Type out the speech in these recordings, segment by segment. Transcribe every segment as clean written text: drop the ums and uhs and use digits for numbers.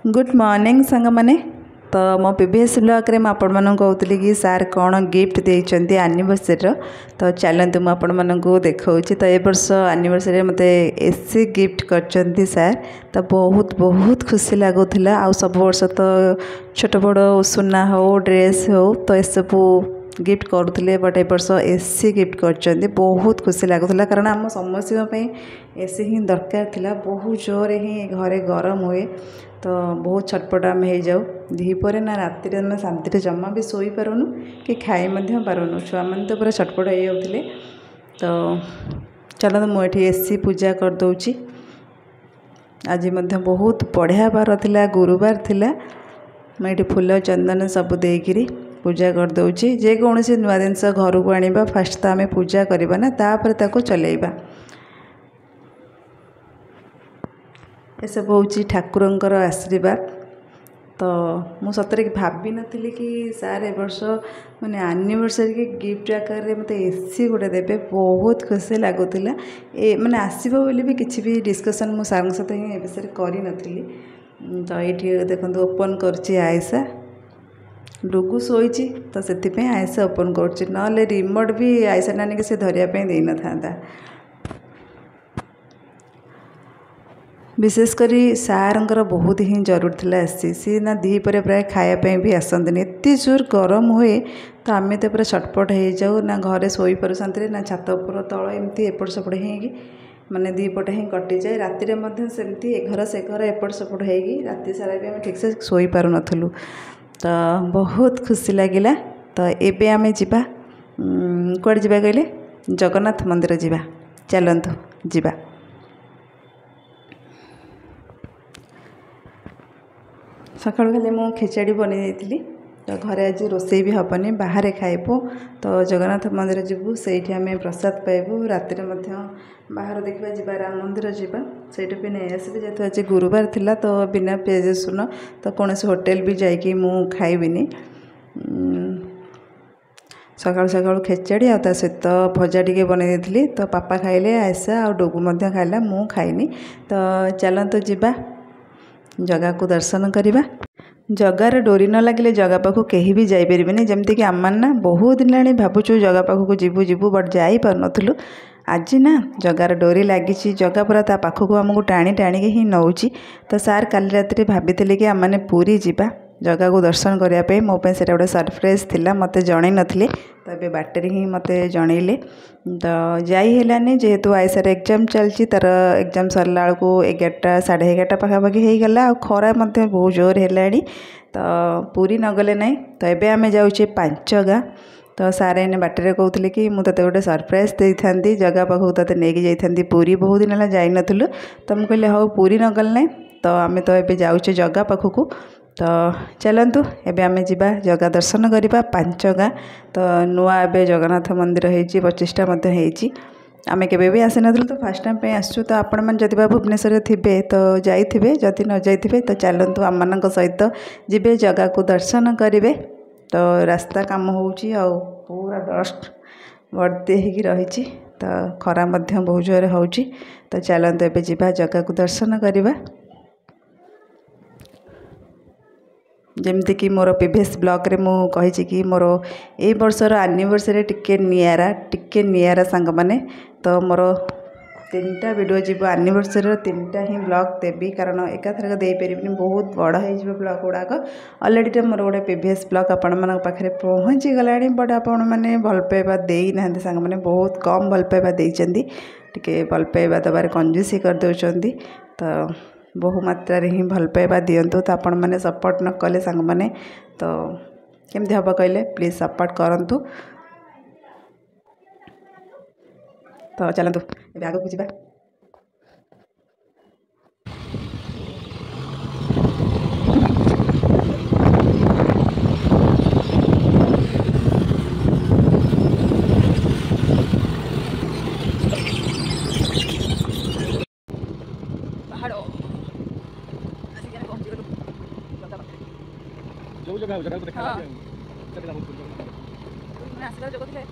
Good morning सांग मैंने तो मो पीवीएस ब्लॉग में आपण मानक कहूली कि सार कौन गिफ्ट देते एनिवर्सरी तो चलते मुझे आपण मानक देखा तो ए वर्ष एनिवर्सरी मत एसी गिफ्ट कर सार तो बहुत बहुत खुशी लगुला आ सब वर्ष तो छोट बड़ सुना हो ड्रेस हो तो ये सब गिफ्ट करुले बट ए वर्ष एसी गिफ्ट कर बहुत खुशी लगुला कारण आम समस्त एसी ही दरकार थिला बहुत जोर ही घरे गरम हुए तो बहुत छटपट आम हो जाऊ दीपर ना राति ना शांति जमा भी शोई पारुनु कि खाई पारुनु छुआ मैंने तो पूरा छटपट हो जाते तो चलो मुझे एसी पूजा कर दूची आज बहुत बढ़िया बार थिला गुरुवार थिला मुझे फूल चंदन सब देकरी पूजा कर दूची जेकोसी नुआ जिनस घर को आनिबा फास्ट तो आम पूजा करवा ना तापर ताको चलेबा ये सब हूँ ठाकुरंकर आशीर्वाद तो मु सतरे भाभी नी कि सार ए वर्ष मैंने एनिवर्सरी के गिफ्ट आकार में मत एसी गोटे देवे बहुत खुशी लगुला ए मैंने आसो भी किसी भी डिस्कसन मो सार सहित ही विषय करी तो ये देखो ओपन कर आयसा डुगु शोची तो से आयसा ओपन कर रिमोट भी आयसा नानी कि से धरिया दे न था विशेषकर सारंकर बहुत ही जरूर थिला आसी सी ना दीपर प्राय खायापी भी आसती एत जोर गरम हुए तो आम तो पूरा छटपट हो जाऊ ना घरे शोई पार शांति ना छात उपर तल एमती एपट सेपट हो माने दीपट ही कटि जाए राति सेमती घर से घर एपट सेपट हो राति सारा भी आम ठीक से शोई पार नथलु तो बहुत खुशी लगिला तो एबे आम जीवा कुआडे जीवा कहले जगन्नाथ मंदिर जीवा चलतु जीवा सकाळु खाली मु खिचड़ी बन जाइली तो घरे आज रोषे भी हेनी बाहर खाइबू तो जगन्नाथ मंदिर जीवु से आम प्रसाद पाइबू राति बाहर देखा जा राम मंदिर जावा से भी नहीं आसबी जेहतु आज गुरुवार थिला तो बिना पियाज रसुन तो कौन होटेल भी जाकि मु खाइबिनी सकाळु सकाळु खिचड़ी आ सहित भजा टी बन देती तो पापा खाइले आयसा आ डोगू खाइला मु खाइनी तो चलतु जीवा जगा को दर्शन करवा जगार डोरी न लगे जगह पाखु कहीं भी जापरें जमती कि आम ना बहुत दिन लाणी भावुँ जगह पाखक जीवु जीवु बट जापरूँ आज ना जगार डोरी लगी जगह पूरा ता पाखक आमको टाणी टाणी ही नौची तो सार काली राति भाभी कि आम पूरी जीवा जगह को दर्शन करने मोपाई से गोटे सरप्राइज थिला मत जन नी तो ये बाटर ही मत जनइले तो जाइलानी जेहेतु आयसार एग्जाम चलती तार एग्जाम सरला को 11टा 11:30 पाखापाखि हो गला आ खरा बहुत जोर है तो पूरी नगले ना तो ये आम जाऊे पांचगा तो सारे एने बाटर कहते कि मुझे गोटे सरप्राइज दे था जगह पाखक ते नहीं जाती पूरी बहुत दिन है जाइनु तो मुझे कहले हाँ पूरी नगल ना तो आम तो ये जाऊे जगह पाखक तो चलतु एबे आमे जीवा जगह दर्शन करवा पांचगा तो नुआ एबे जगन्नाथ मंदिर होती 25टा आमे केबे भी आसी नथलु तो फर्स्ट टाइम पे आसछु तो आपण मन जदि बा भुवनेश्वर थिबे तो जाइथिबे जदि न जाइथिबे तो चलतु आम मानक सहित जीवे जगह को दर्शन करेंगे तो रास्ता काम होउची आ पूरा डस्ट भर्ती होगी रही तो खरा मध्य बहुत जोर होउची तो चलतु एबे जीवा जगह को दर्शन करवा जमती कि मोर पीवीएस ब्लॉग रे मु कही कि मोर ए वर्षर एनिवर्सरी टिके नियारा सांग माने तो मोर 3टा वीडियो जीव एनिवर्सरी 3टा ही ब्लॉग देवी कारण एकाथरक दे पारिनी बहुत बड़ हो ब्लॉग गुड़ाक अलरेडी मोर गोटे पीवीएस ब्लॉग आपण मन पाखे पहुँची गला बट आपण मैंने भल पाइबा देना सांग मैंने बहुत कम भल पाइबा देती टिके भल पाइबा दबार कंजूसी कर दौरान तो बहु मात्रा ही भल पाइबा दिंतु तो आपण मैंने सपोर्ट न कले सांग मैंने तो केमती हम कहले प्लीज सपोर्ट करंतु तो चलतु ए आगे को जीवा जो जगह हो जगह को देखा चला मैं आसला जगह थे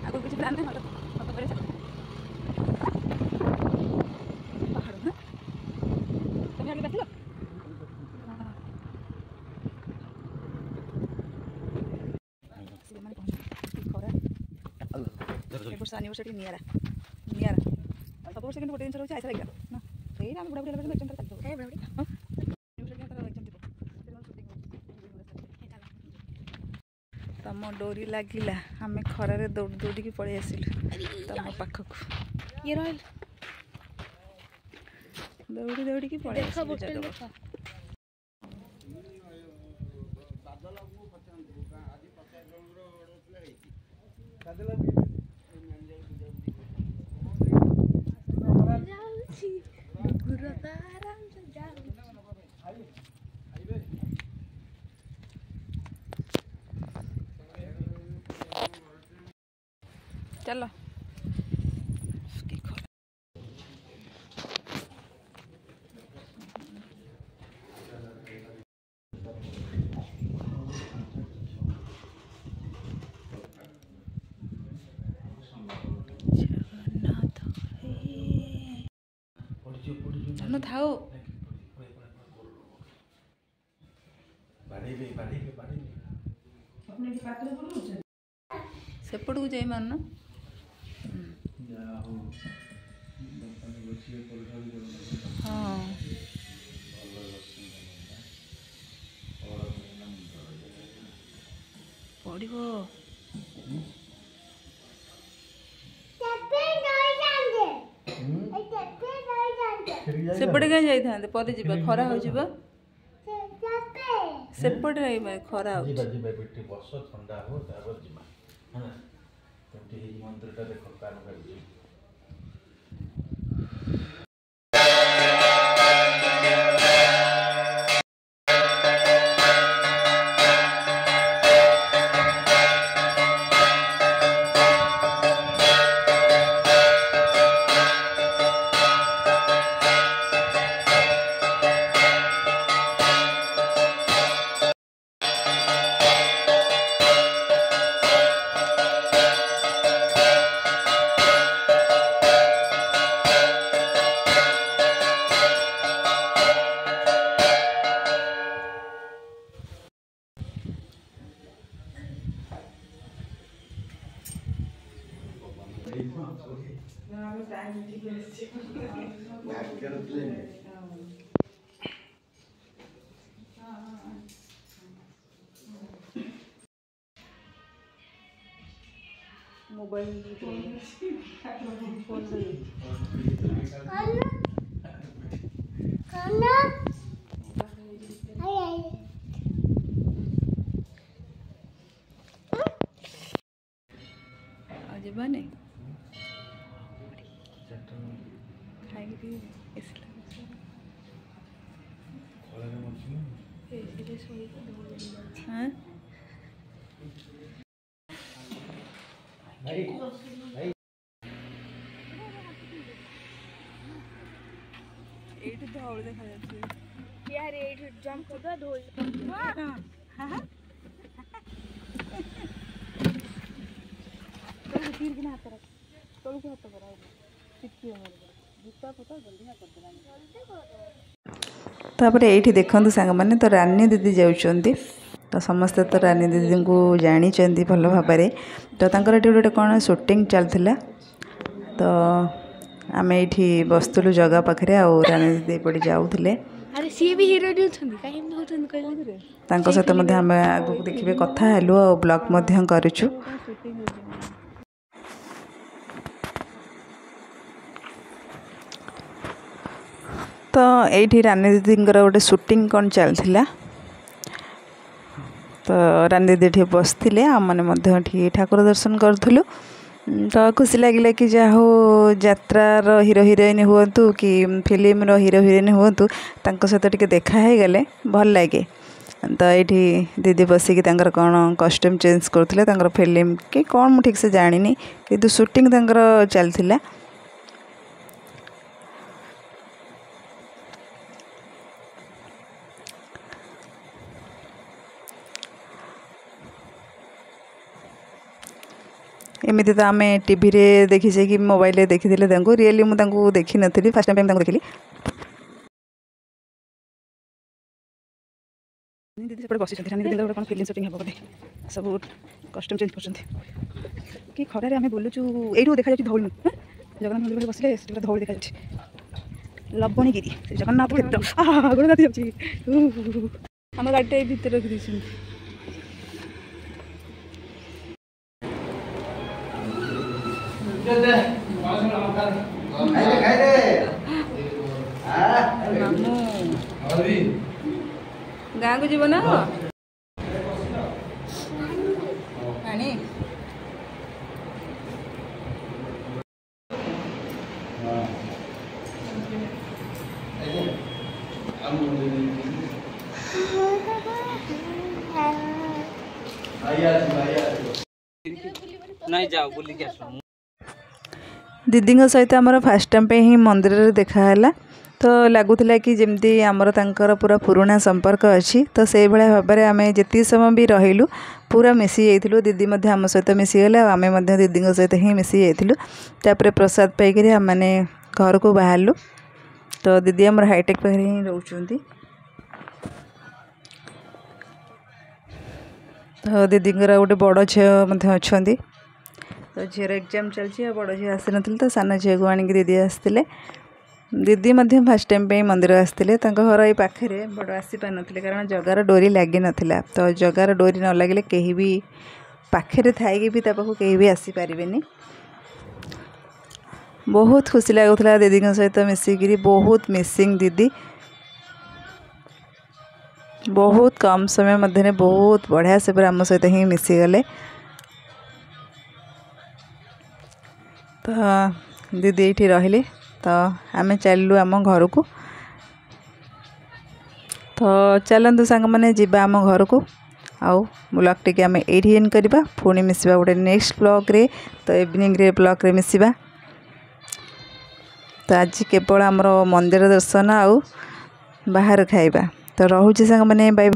आगु किसी प्लान नहीं मत करे पहाड़ ना तुम्हें आगे बैठलो वर्ष एनिवर्सरी नियारा नियारा सब वर्ष कि गोटे जिन रोचे आइसा लगे ना ये आम बुढ़ा बुढ़ा लगे तम डोरी लगिला आम खरारे दौड़ दौड़ी पलि आसिलु तम पाखक ये रही दौड़ी दौड़ी पलि चलो जगन्नाथ थाओ सेपट को जाई मारना हाँ पड़ो सेपटे कहीं जाइए पदे जी खरा हो सेपटे खरा हो बस ठंडा हो मंदिर देख काम कर मोबाइल जीवानी हाँ धौल देखा यार जंप धौल तापर ये देखते सांग मैंने तो रानी दीदी जाऊँच तो समस्ते तो रानी दीदी को जानी भल भाव तो ये गोटे कौन शूटिंग चलता तो आम ये बसलु जगह पाखे आ रानी दीदी पड़ी जाऊे सहित आम आगे देखिए कथा हेलु और ब्लॉग करूँ तो ये रानी दीदी गोटे शूटिंग कौन चलता तो रानी दीदी बसते आमने ठाकुर दर्शन करूँ तो खुशी लगे कि जहाँ हो यात्रार हीरो हिरोइन हूँ कि फिल्म हीरो हिरोइन हूँ सहित टिके देखा है गले भल लगे तो ये दीदी बसिक कौन कॉस्ट्यूम चेंज करते फिल्म कि कौन मुझे ठीक से जानी कि शूटिंग चलता एमती तो आम टीवी रे देखीचे कि मोबाइल देखी रियली मुझे देखी नी फर्स्ट टाइम देखी दीदी सेपटे बस रानी दीदी गोटे कौन फिल्म सुटिंग हे बोधे सब कस्ट्यूम चेंज कर कि खरारे आम बुलुचु यू देखा धौल जगन्नाथ मंदिर बसले धौल देखा लबणीगिरी जगन्नाथ क्षेत्र गोड़ गाती जाऊँगी आम गाड़ीटा भितर रखी गाँव को जीव ना पानी नहीं जाओ बुली के आसो दीदी सहित आमर फास्ट टाइम पे ही मंदिर रे देखाला तो लगुला कि जमती आमर तांकर पूरा पुराना संपर्क अच्छी तो से भाया भाव में आम जी समय भी रहीलु पूरा मिसी जाइलु दीदी आम सहित मिसीगले आम दीदी सहित ही मिसी जाइलु प्रसाद पाइक आम मैंने घर को बाहरलु तो दीदी आमर हाईटेक पाखे ही रोच तो दीदी गोटे बड़ झील अच्छा तो झीर एग्जाम चलती बड़ झी आसी ना तो सान झील को आणिक दीदी आसते दीदी फास्ट टाइम पे मंदिर आसते घर ये पाखे बड़ आसी पार ना कारण जगार डोरी लगी नाला तो जगार डोरी न लगे कहीं भी पाखे थी भी पाखु कहीं भी आसी पारे बहुत खुशी लगुला दीदी सहित मिसिकी बहुत मिसिंग दीदी बहुत कम समय मध्य बहुत बढ़िया से आम सहित ही मिसीगले तो दीदी ये रही तो आम चलू आम घर को तो चलतु सांग मैंने जीवा आम घर को आउ ब्लॉग टी आम ये एंड करवा पुणी मिसवा गोटे नेक्स्ट ब्लॉग रे तो इवनिंग रे ब्लॉग रे मिसवा तो आज केवल आमर मंदिर दर्शन आउ बाहर खाइबा तो रोचे सांग मैंने बाय।